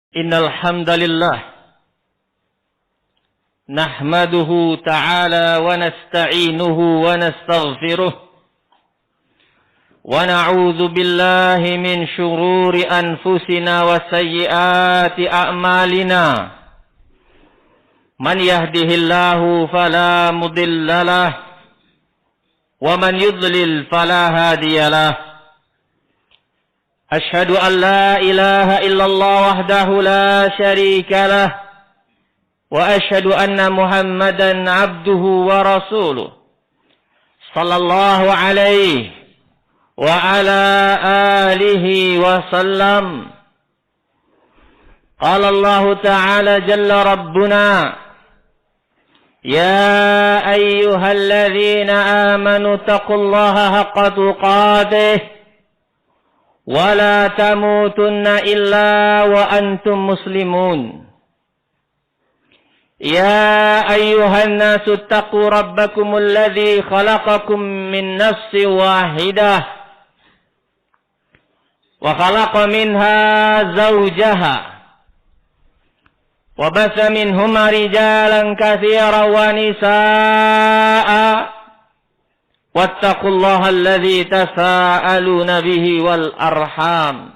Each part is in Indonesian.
Innal hamdalillah nahmaduhu ta'ala wa nasta'inuhu wa nastaghfiruh wa na'udzu billahi min shururi anfusina wa sayyiati a'malina. Man yahdihillahu fala mudilla lahu wa man yudlil fala hadiya lahu. أشهد أن لا إله إلا الله وحده لا شريك له وأشهد أن محمدا عبده ورسوله صلى الله عليه وعلى آله وسلم. قال الله تعالى جل ربنا يا أيها الذين آمنوا اتقوا الله حق تقاته ولا تموتن إلا وأنتم مسلمون. يا أيها الناس اتقوا ربكم الذي خلقكم من نفس واحدة وخلق منها زوجها وبث منهما رجالا كثيرا ونساء واتقوا الله الذي تساءلون به والأرحام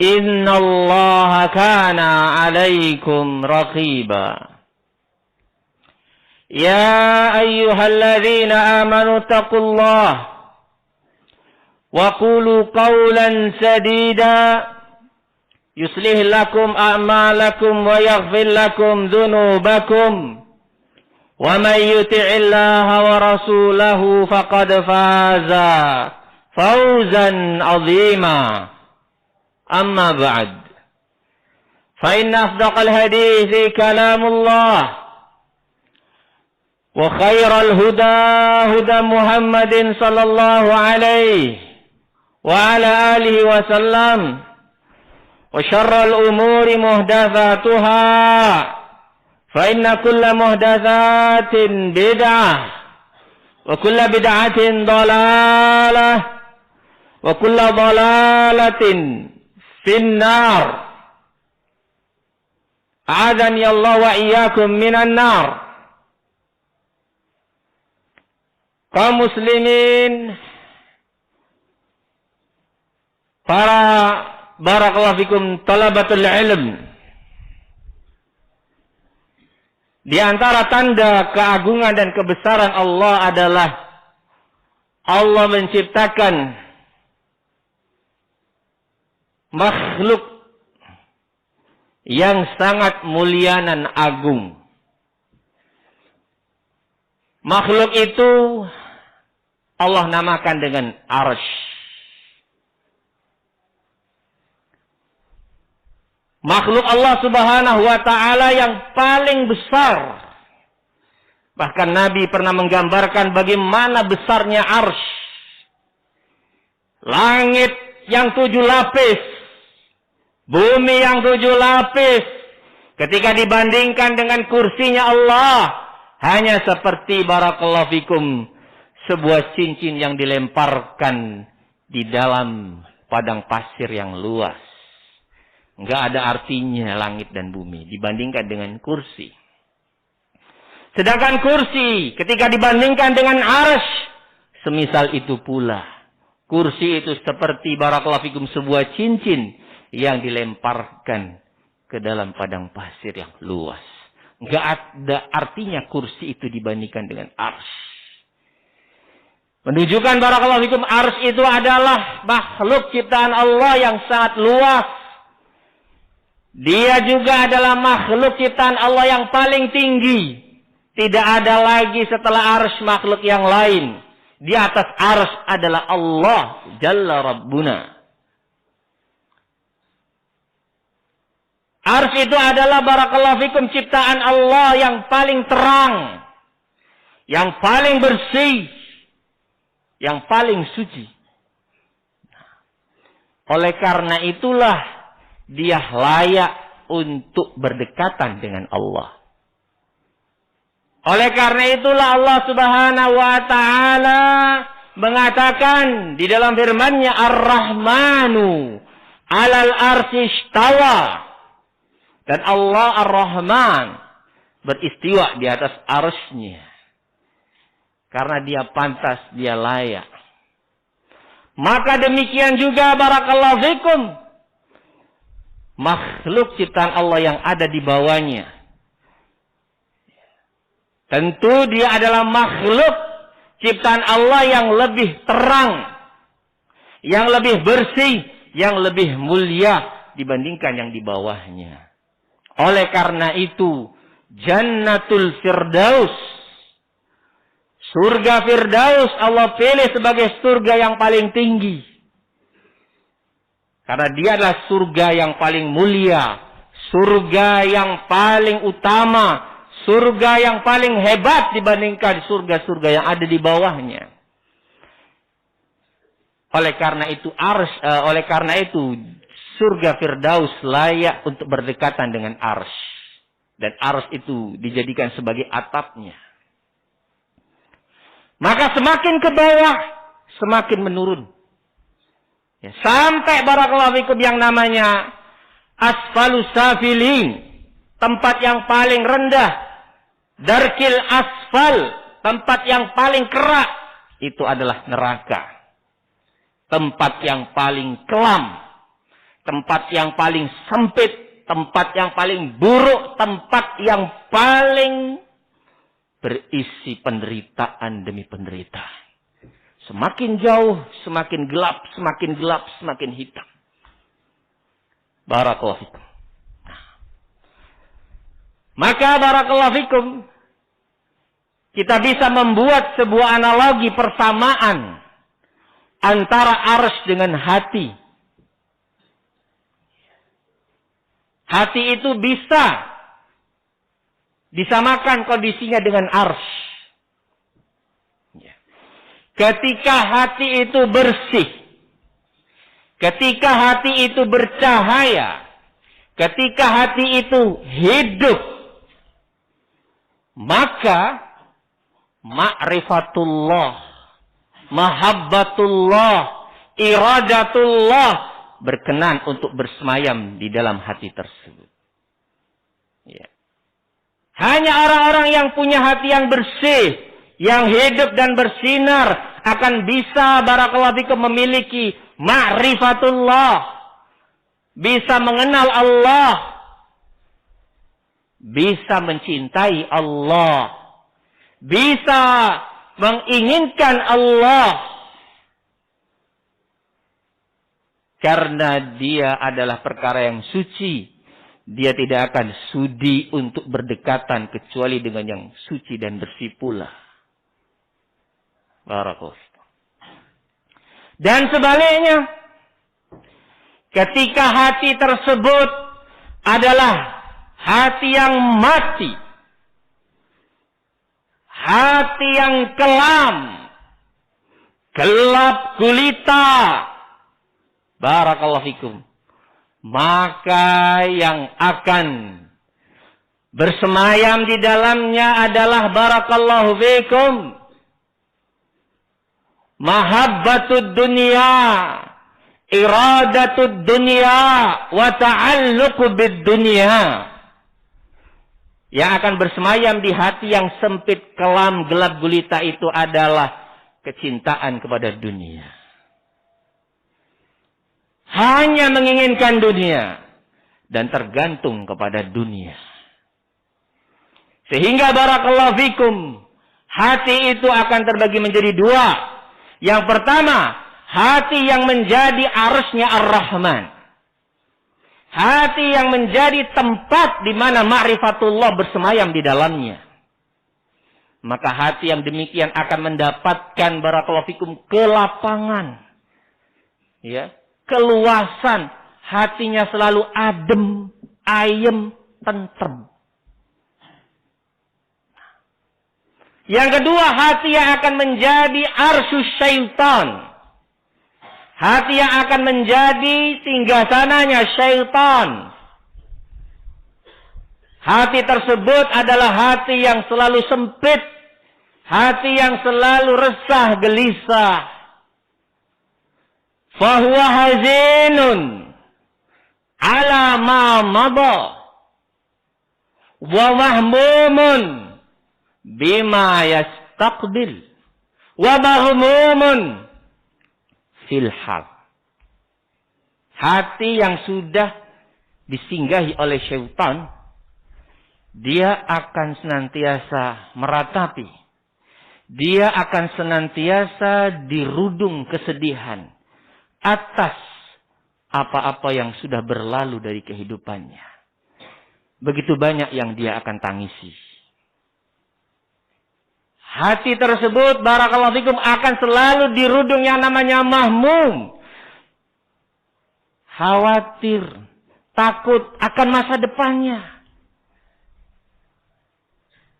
إن الله كان عليكم رقيبا. يا أيها الذين آمنوا اتقوا الله وقولوا قولا سديدا يصلح لكم أعمالكم ويغفر لكم ذنوبكم ومن يطع الله ورسوله فقد فاز فوزا عظيما. أما بعد فإن أصدق الحديث كلام الله وخير الهدى هدى محمد صلى الله عليه وعلى آله وسلم وشر الأمور محدثاتها فإن كل محدثات بدعة وكل بدعة ضلالة وكل ضلالة في النار. أعاذني الله وإياكم من النار. Kaum muslimin, para barakallahu fikum talabatul ilm, di antara tanda keagungan dan kebesaran Allah adalah Allah menciptakan makhluk yang sangat mulia dan agung. Makhluk itu Allah namakan dengan Arsy. Makhluk Allah subhanahu wa ta'ala yang paling besar. Bahkan Nabi pernah menggambarkan bagaimana besarnya Arsy. Langit yang 7 lapis. Bumi yang 7 lapis. Ketika dibandingkan dengan kursinya Allah. Hanya seperti barakallahu fikum sebuah cincin yang dilemparkan di dalam padang pasir yang luas. Enggak ada artinya langit dan bumi dibandingkan dengan kursi. Sedangkan kursi ketika dibandingkan dengan Arsy, semisal itu pula. Kursi itu seperti barakallahu fikum sebuah cincin yang dilemparkan ke dalam padang pasir yang luas. Enggak ada artinya kursi itu dibandingkan dengan Arsy. Menunjukkan barakallahu fikum Arsy itu adalah makhluk ciptaan Allah yang sangat luas. Dia juga adalah makhluk ciptaan Allah yang paling tinggi. Tidak ada lagi setelah Arsy makhluk yang lain. Di atas Arsy adalah Allah Jalla Rabbuna. Arsy itu adalah barakallahu fikum ciptaan Allah yang paling terang. Yang paling bersih. Yang paling suci. Oleh karena itulah dia layak untuk berdekatan dengan Allah. Oleh karena itulah Allah subhanahu wa ta'ala mengatakan di dalam firman-Nya Ar-Rahmanu 'alal arsy istawa. Dan Allah Ar-Rahman beristiwa di atas arsy-Nya. Karena dia pantas, dia layak. Maka demikian juga barakallahu fikum. Makhluk ciptaan Allah yang ada di bawahnya. Tentu dia adalah makhluk ciptaan Allah yang lebih terang. Yang lebih bersih. Yang lebih mulia dibandingkan yang di bawahnya. Oleh karena itu, Jannatul Firdaus, surga Firdaus Allah pilih sebagai surga yang paling tinggi. Karena dia adalah surga yang paling mulia, surga yang paling utama, surga yang paling hebat dibandingkan surga-surga yang ada di bawahnya. Oleh karena itu surga Firdaus layak untuk berdekatan dengan arsy. Dan arsy itu dijadikan sebagai atapnya. Maka semakin ke bawah, semakin menurun. Ya, sampai barakallahu fikum yang namanya asfalus safilin. Tempat yang paling rendah. Darkil asfal. Tempat yang paling kerak. Itu adalah neraka. Tempat yang paling kelam. Tempat yang paling sempit, tempat yang paling buruk, tempat yang paling berisi penderitaan demi penderitaan. Semakin jauh, semakin gelap, semakin hitam. Barakallahu fikum. Maka barakallahu fikum, kita bisa membuat sebuah analogi persamaan antara arsy dengan hati. Hati itu bisa disamakan kondisinya dengan arsy. Ketika hati itu bersih, ketika hati itu bercahaya, ketika hati itu hidup, maka ma'rifatullah, mahabbatullah, iradatullah berkenan untuk bersemayam di dalam hati tersebut. Ya. Hanya orang-orang yang punya hati yang bersih, yang hidup dan bersinar, akan bisa barakallahu fikum memiliki ma'rifatullah, bisa mengenal Allah, bisa mencintai Allah, bisa menginginkan Allah. Karena dia adalah perkara yang suci. Dia tidak akan sudi untuk berdekatan kecuali dengan yang suci dan bersih pula. Barakallahu. Dan sebaliknya, ketika hati tersebut adalah hati yang mati, hati yang kelam, gelap gulita, barakallahu fikum, maka yang akan bersemayam di dalamnya adalah barakallahu fikum mahabbatud dunya, iradatud dunya, wa ta'alluqu bid dunya. Yang akan bersemayam di hati yang sempit, kelam, gelap gulita itu adalah kecintaan kepada dunia. Hanya menginginkan dunia dan tergantung kepada dunia. Sehingga barakallahu fikum, hati itu akan terbagi menjadi dua. Yang pertama, hati yang menjadi arsy-Nya Ar-Rahman. Hati yang menjadi tempat di mana ma'rifatullah bersemayam di dalamnya. Maka hati yang demikian akan mendapatkan barakallahu fikum kelapangan. Ya. Keluasan, hatinya selalu adem, ayem, tentrem. Yang kedua, hati yang akan menjadi arsyus syaitan. Hati yang akan menjadi singgasananya syaitan. Hati tersebut adalah hati yang selalu sempit. Hati yang selalu resah, gelisah. Fahuwa hazinun ala ma mada. wa mahmumun bima yastaqbil wa maghmumun fil hal. Hati yang sudah disinggahi oleh syaitan, dia akan senantiasa meratapi. Dia akan senantiasa dirudung kesedihan atas apa-apa yang sudah berlalu dari kehidupannya. Begitu banyak yang dia akan tangisi. Hati tersebut, barakallahu fikum, akan selalu dirudung yang namanya mahmum. Khawatir, takut akan masa depannya.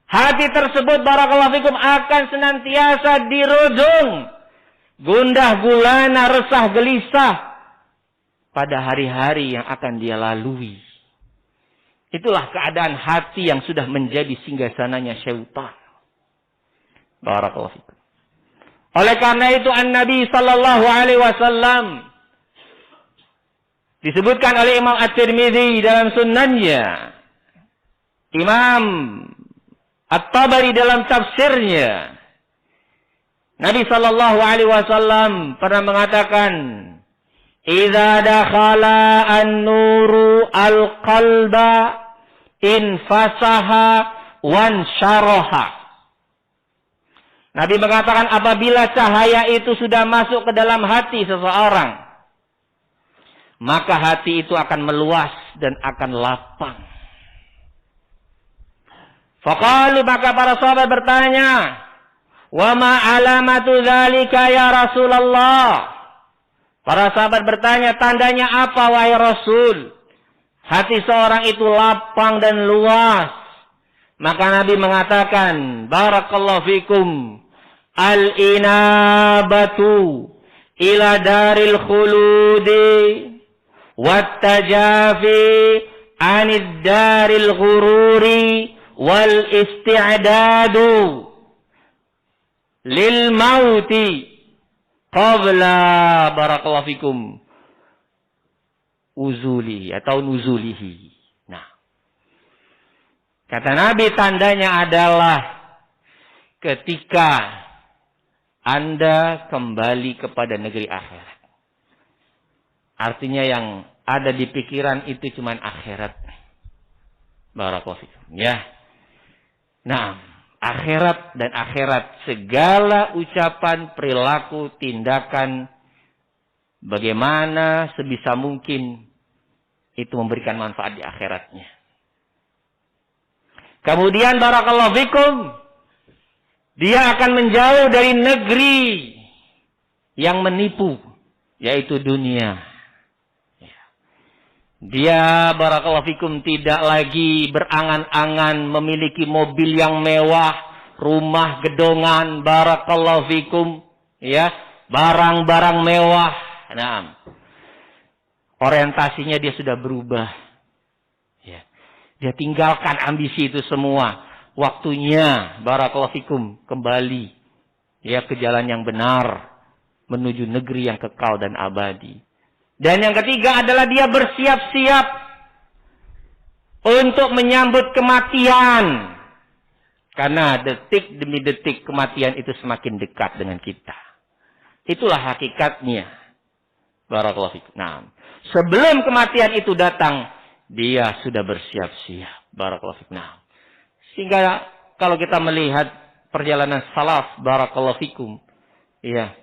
Hati tersebut, barakallahu fikum, akan senantiasa dirudung. Gundah gulana, resah gelisah pada hari-hari yang akan dia lalui. Itulah keadaan hati yang sudah menjadi singgasananya syaitan. Barakallahu fikum. Oleh karena itu An-Nabi sallallahu alaihi wasallam disebutkan oleh Imam At-Tirmidzi dalam sunannya, Imam At-Tabari dalam tafsirnya, Nabi sallallahu alaihi wasallam pernah mengatakan, "Idza dakhala an-nuru al-qalba infasaha wansyaraha." Nabi mengatakan apabila cahaya itu sudah masuk ke dalam hati seseorang, maka hati itu akan meluas dan akan lapang. Faqalu, maka para sahabat bertanya, "Wa ma alamatu dzalika ya Rasulullah?" Para sahabat bertanya, tandanya apa wahai Rasul? Hati seorang itu lapang dan luas. Maka Nabi mengatakan, barakallahu fikum, al-inabatu ila daril khuludi wattajafi anid daril ghururi wal isti'dadu lil mauti qabla, barakallahu fikum, uzuli atau nuzulihi. Nah, kata Nabi, tandanya adalah ketika Anda kembali kepada negeri akhirat. Artinya yang ada di pikiran itu cuma akhirat. Barakallahu fikum. Ya. Nah, akhirat dan akhirat, segala ucapan, perilaku, tindakan, bagaimana sebisa mungkin itu memberikan manfaat di akhiratnya. Kemudian barakallahu fikum, dia akan menjauh dari negeri yang menipu, yaitu dunia. Dia barakallahu fikum tidak lagi berangan-angan memiliki mobil yang mewah, rumah gedongan, barakallahu fikum, ya, barang-barang mewah. Nah, orientasinya dia sudah berubah. Ya. Dia tinggalkan ambisi itu semua. Waktunya barakallahu fikum kembali ya ke jalan yang benar, menuju negeri yang kekal dan abadi. Dan yang ketiga adalah dia bersiap-siap untuk menyambut kematian. Karena detik demi detik kematian itu semakin dekat dengan kita. Itulah hakikatnya. Barakallahu fikum. Nah, sebelum kematian itu datang, dia sudah bersiap-siap. Barakallahu fikum. Nah, sehingga kalau kita melihat perjalanan salaf, barakallahu fikum, ya,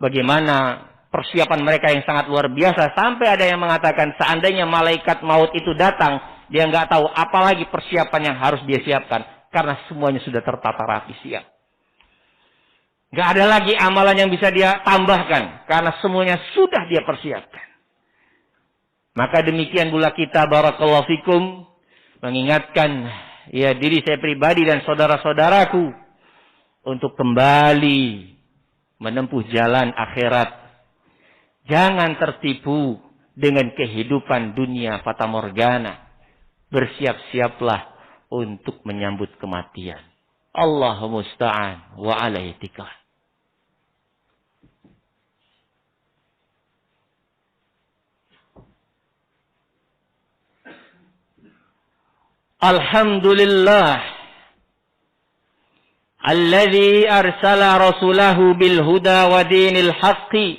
bagaimana persiapan mereka yang sangat luar biasa, sampai ada yang mengatakan seandainya malaikat maut itu datang, dia nggak tahu apalagi persiapan yang harus dia siapkan, karena semuanya sudah tertata rapi siap. Nggak ada lagi amalan yang bisa dia tambahkan, karena semuanya sudah dia persiapkan. Maka demikian pula kita, barakallahu fikum, mengingatkan ya diri saya pribadi dan saudara-saudaraku untuk kembali menempuh jalan akhirat. Jangan tertipu dengan kehidupan dunia fata morgana. Bersiap-siaplah untuk menyambut kematian. Allahumma musta'an wa alaihi tikal. Alhamdulillah alladzi arsala rasulahu bil huda wa dinil haqqi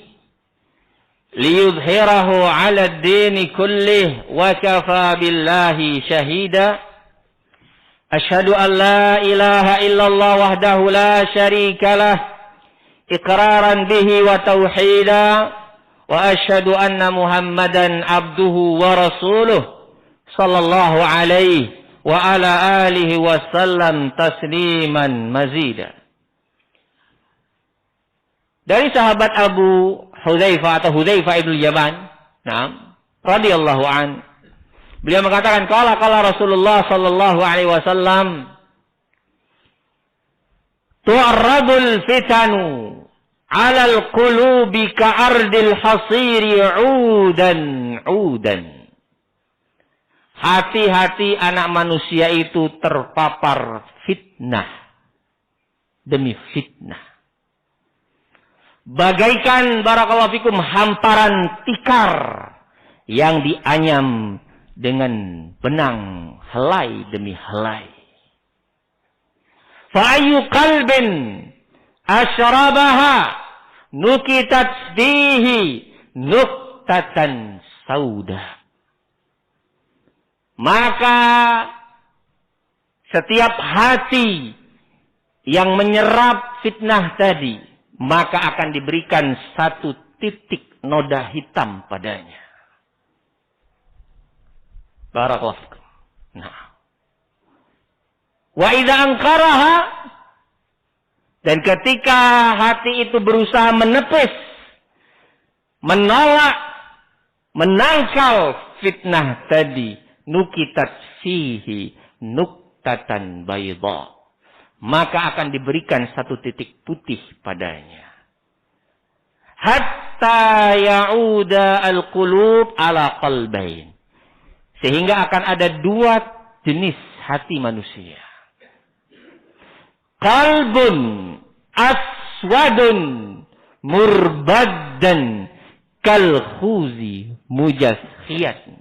liyudhhirahu 'ala ad-dini kullih wa kafa billahi shahida. Asyhadu an la ilaha illallah wahdahu la syarika lah iqraran bihi wa tauhida wa asyhadu anna Muhammadan abduhu wa rasuluh sallallahu alaihi wa ala alihi wasallam tasliman mazida. Dari sahabat Abu Hudzaifah atau Hudzaifah ibn Yaman, radhiyallahu an, beliau mengatakan qala Rasulullah sallallahu alaihi wasallam, tu'arradul fitanu 'alal qulubi ka'ardil hasiri 'udan. Hati-hati anak manusia itu terpapar fitnah demi fitnah. Bagaikan barakallahu fikum hamparan tikar yang dianyam dengan benang helai demi helai. Fa ayyu qalbin asyrabaha nukitat fihi nuktatan sauda. Maka setiap hati yang menyerap fitnah tadi, maka akan diberikan satu titik noda hitam padanya. Barakallahu fikum. Nah. Wa idza ankaraha, dan ketika hati itu berusaha menepis, menolak, menangkal fitnah tadi, nukitat fihi nuktatan bayda, maka akan diberikan satu titik putih padanya. Hatta ya'uda al-qulub ala qalbain, sehingga akan ada dua jenis hati manusia. Qalbun aswadun murbaddan kal khuzi mujassiyat.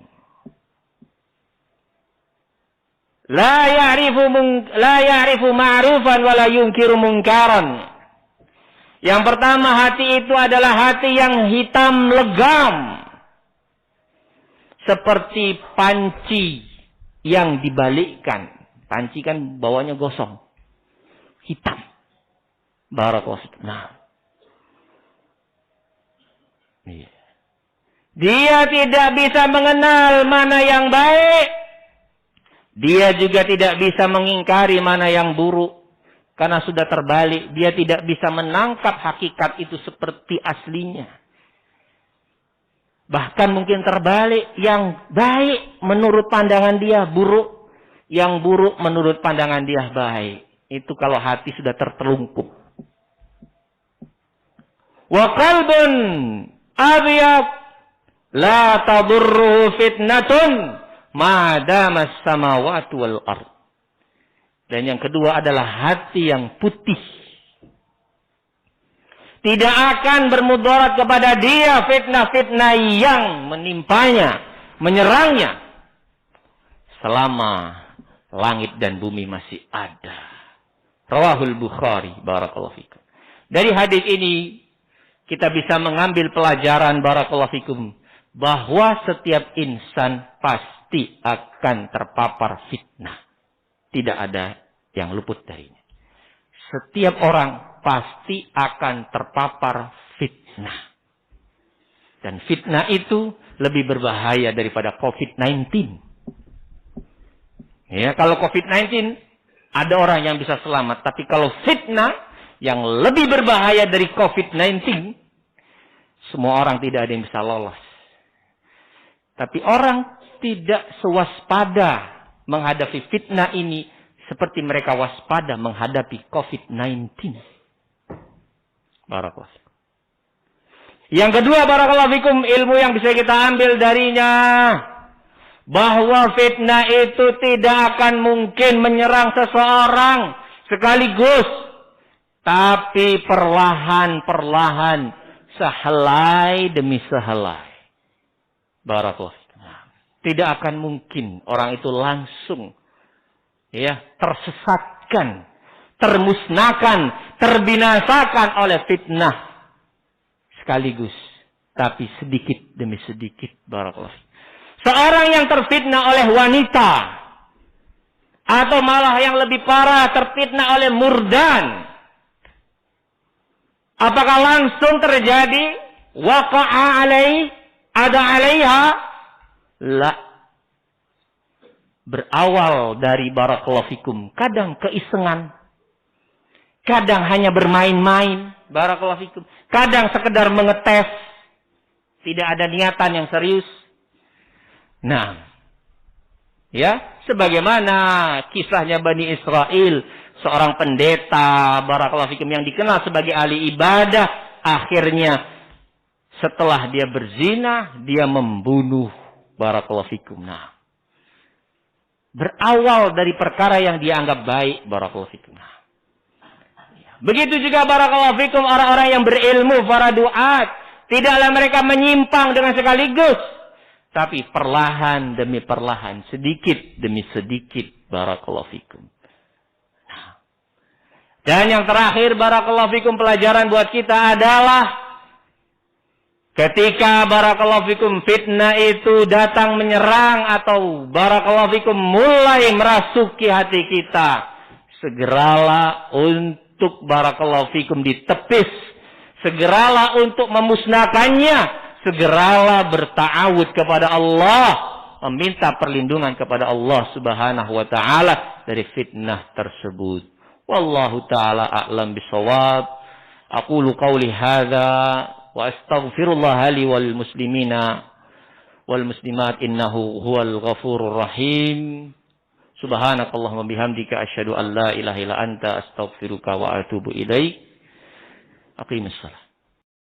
La ya'rifu ma'rufan wa la yunkiru munkaran. Yang pertama, hati itu adalah hati yang hitam legam, seperti panci yang dibalikkan. Panci kan bawahnya gosong, hitam. Barakallahu. Nah, dia tidak bisa mengenal mana yang baik. Dia juga tidak bisa mengingkari mana yang buruk. Karena sudah terbalik. Dia tidak bisa menangkap hakikat itu seperti aslinya. Bahkan mungkin terbalik. Yang baik menurut pandangan dia buruk. Yang buruk menurut pandangan dia baik. Itu kalau hati sudah tertelungkup. Wa qalbun abyad la tadurruhu fitnatun madamas samawati wal ard. Dan yang kedua adalah hati yang putih. Tidak akan bermudarat kepada dia fitnah-fitnah yang menimpanya, menyerangnya, selama langit dan bumi masih ada. Rawahul Bukhari. Barakallahu fikum. Dari hadis ini kita bisa mengambil pelajaran, barakallahu fikum, bahwa setiap insan pasti akan terpapar fitnah. Tidak ada yang luput darinya. Setiap orang pasti akan terpapar fitnah. Dan fitnah itu lebih berbahaya daripada COVID-19. Ya, kalau COVID-19 ada orang yang bisa selamat. Tapi kalau fitnah yang lebih berbahaya dari COVID-19, semua orang tidak ada yang bisa lolos. Tapi orang tidak sewaspada menghadapi fitnah ini seperti mereka waspada menghadapi COVID-19. Barakallahu. Yang kedua, barakallahu fikum, ilmu yang bisa kita ambil darinya, bahwa fitnah itu tidak akan mungkin menyerang seseorang sekaligus, tapi perlahan-perlahan, sehelai demi sehelai. Barakallahu. Tidak akan mungkin orang itu langsung ya, tersesatkan, termusnahkan, terbinasakan oleh fitnah sekaligus, tapi sedikit demi sedikit. Barakallahu. Seorang yang terfitnah oleh wanita, atau malah yang lebih parah terfitnah oleh murdan, apakah langsung terjadi waqa'a alaiha? La. Berawal dari barakallahu fikum, kadang keisengan, kadang hanya bermain-main, barakallahu fikum, kadang sekedar mengetes, tidak ada niatan yang serius. Nah, ya, sebagaimana kisahnya Bani Israel, seorang pendeta barakallahu fikum yang dikenal sebagai ahli ibadah, akhirnya setelah dia berzina, dia membunuh, barakallahu fikum. Nah, berawal dari perkara yang dianggap baik, barakallahu fikum. Nah, begitu juga barakallahu fikum orang-orang yang berilmu, para duat, tidaklah mereka menyimpang dengan sekaligus, tapi perlahan demi perlahan, sedikit demi sedikit, barakallahu fikum. Nah, dan yang terakhir, barakallahu fikum, pelajaran buat kita adalah ketika barakallahu fikum fitnah itu datang menyerang atau barakallahu fikum mulai merasuki hati kita, segeralah untuk barakallahu fikum ditepis, segeralah untuk memusnahkannya, segeralah berta'awud kepada Allah, meminta perlindungan kepada Allah Subhanahu wa taala dari fitnah tersebut. Wallahu taala a'lam bisawab. Aqulu qawli hadza wa astaghfirullah li wal muslimina wal muslimat innahu huwal ghafurur rahim. Subhanakallahumma bihamdika asyhadu an la ilaha illa anta astaghfiruka wa atubu ilaik. Aqimus shalah.